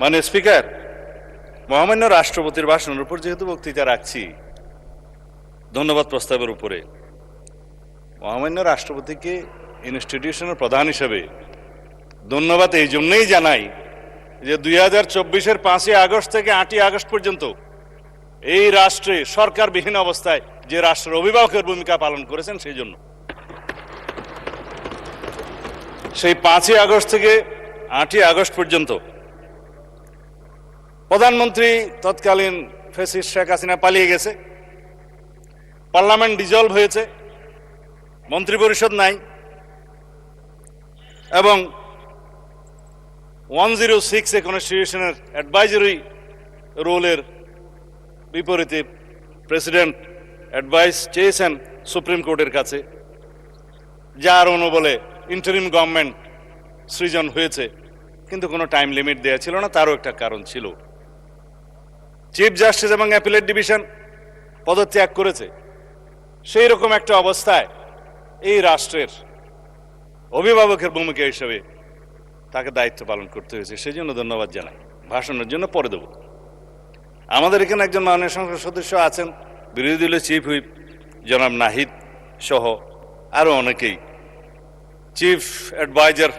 মাননীয় স্পিকার, মহামান্য রাষ্ট্রপতির ভাষণের উপর যেহেতু বক্তৃতা রাখছি ধন্যবাদ প্রস্তাবের উপরে, মহামান্য রাষ্ট্রপতিকে ইনস্টিটিউশনের প্রধান হিসেবে ধন্যবাদ এই জন্যই জানাই যে 2024-এর 5ই আগস্ট থেকে 8ই আগস্ট পর্যন্ত এই রাষ্ট্রে সরকারবিহীন অবস্থায় যে রাষ্ট্রের অভিভাবকের ভূমিকা পালন করেছেন সেই জন্য। সেই 5ই আগস্ট থেকে 8ই আগস্ট পর্যন্ত প্রধানমন্ত্রী তৎকালীন ফ্যাসিস্ট শেখ হাসিনা পালিয়ে গেছে, পার্লামেন্ট ডিজলভ হয়েছে, মন্ত্রিপরিষদ নাই, এবং 106 কনস্টিটিউশনের অ্যাডভাইজারি রোলের বিপরীতে প্রেসিডেন্ট অ্যাডভাইস চেয়েছেন সুপ্রিম কোর্টের কাছে, যার অনুবলে ইন্টারিম গভর্নমেন্ট সৃজন হয়েছে, কিন্তু কোনো টাইম লিমিট দেওয়া ছিল না। তারও একটা কারণ ছিল, চিফ জাস্টিস এবং অ্যাপিলেট ডিভিশন পদত্যাগ করেছে। সেই রকম একটা অবস্থায় এই রাষ্ট্রের অভিভাবকের ভূমিকা হিসেবে তাকে দায়িত্ব পালন করতে হয়েছে, সেই জন্য ধন্যবাদ জানাই। ভাষণের জন্য পরে দেব। আমাদের এখানে একজন মাননীয় সংসদ সদস্য আছেন, বিরোধী দলের চিফ হুইপ জনাব নাহিদ সহ আরো অনেকেই চিফ অ্যাডভাইজার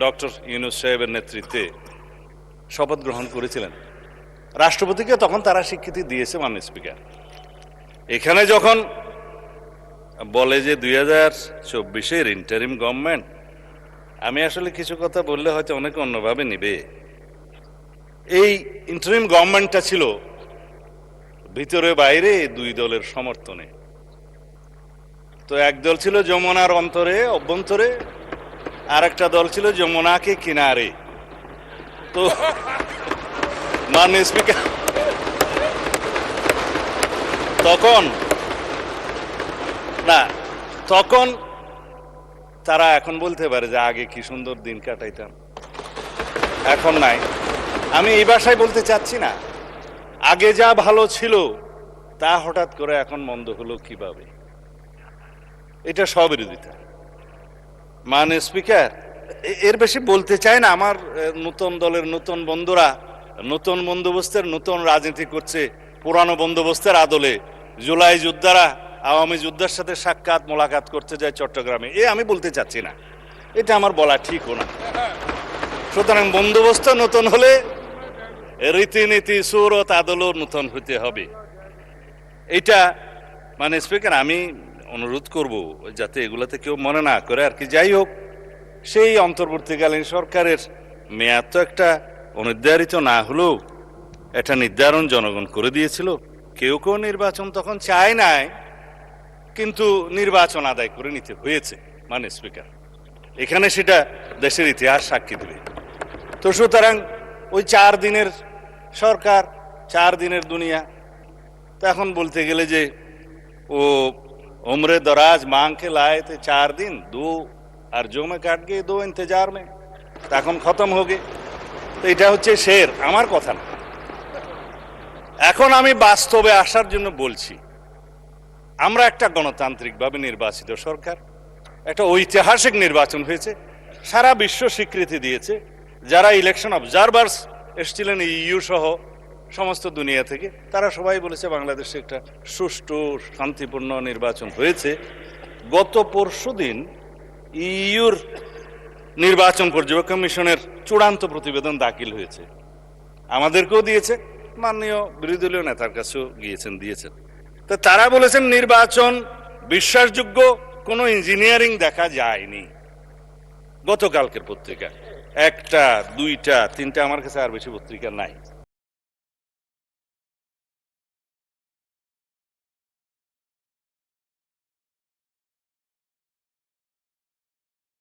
ডক্টর ইউনূস সাহেবের নেতৃত্বে শপথ গ্রহণ করেছিলেন। রাষ্ট্রপতিকে তখন তারা স্বীকৃতি দিয়েছে। মাননীয় স্পিকার, এখানে যখন বলে যে 2024-এর ইন্টারিম গভর্নমেন্ট, আমি আসলে কিছু কথা বললে হয়তো অনেকে অন্যভাবে নিবে। এই ইন্টারিম গভর্নমেন্টটা ছিল ভিতরে বাইরে দুই দলের সমর্থনে। তো এক দল ছিল যমুনার অভ্যন্তরে, আর একটা দল ছিল যমুনাকে কিনারে। তো মাননীয় স্পিকার, তখন তারা এখন বলতে পারে যে আগে কি সুন্দর দিন কাটাইতাম, এখন নাই। আমি এই ভাষায় বলতে চাচ্ছি না, আগে যা ভালো ছিল তা হঠাৎ করে এখন মন্দ হলো কিভাবে, এটা স্ববিরোধিতা। মাননীয় স্পিকার, এর বেশি বলতে চাই না। আমার নতুন দলের নতুন বন্ধুরা নতুন বন্দোবস্তের নতুন রাজনীতি করছে, পুরানো বন্দোবস্তের আদলে জুলাই যোদ্ধারা আওয়ামী যোদ্ধার সাথে সাক্ষাৎ মোলাকাত করতে যায় চট্টগ্রামে, আমি বলতে চাচ্ছি না, এটা আমার বলা ঠিকও না। সুতরাং বন্দোবস্ত নতুন হলে রীতিনীতি সুরত আদলও নতুন হতে হবে। এটা মানে স্পিকার, আমি অনুরোধ করব যাতে এগুলাতে কেউ মনে না করে আর কি। যাই হোক, সেই অন্তর্বর্তীকালীন সরকারের মেয়াদ তো একটা অনির্ধারিত না হলেও এটা নির্ধারণ জনগণ করে দিয়েছিল। কেউ কেউ নির্বাচন তখন চায় নাই, কিন্তু নির্বাচন আদায় করে নিতে হয়েছে। মানে স্পিকার, এখানে সেটা দেশের ইতিহাস সাক্ষী দেবে। তো সুতরাং ওই 4 দিনের সরকার, 4 দিনের দুনিয়া। তো এখন বলতে গেলে যে ও उम्र दराज मांग के लाए थे 4 दिन, 2 अर्जों में काट गए, 2 इंतजार में, তখন খতম হবে। তো এটা হচ্ছে শের, আমার কথা না। এখন আমি বাস্তবে আসার জন্য বলছি, আমরা একটা গণতান্ত্রিকভাবে নির্বাচিত সরকার, একটা ঐতিহাসিক নির্বাচন হয়েছে, সারা বিশ্ব স্বীকৃতি দিয়েছে। যারা ইলেকশন অবজারভার্স এসেছিলেন ইইউ সহ সমস্ত দুনিয়া থেকে, তারা সবাই বলেছে বাংলাদেশে একটা সুষ্ঠু শান্তিপূর্ণ নির্বাচন হয়েছে। গত পরশুদিন ইইউর নির্বাচন পর্যবেক্ষণ মিশনের চূড়ান্ত প্রতিবেদন দাখিল হয়েছে, আমাদেরকেও দিয়েছে, মাননীয় বিরোধী দলীয় নেতার কাছেও দিয়েছেন। তো তারা বলেছেন নির্বাচন বিশ্বাসযোগ্য, কোনো ইঞ্জিনিয়ারিং দেখা যায়নি। গতকালকের পত্রিকা 1টা 2টা 3টা, আমার কাছে আর বেশি পত্রিকা নাই।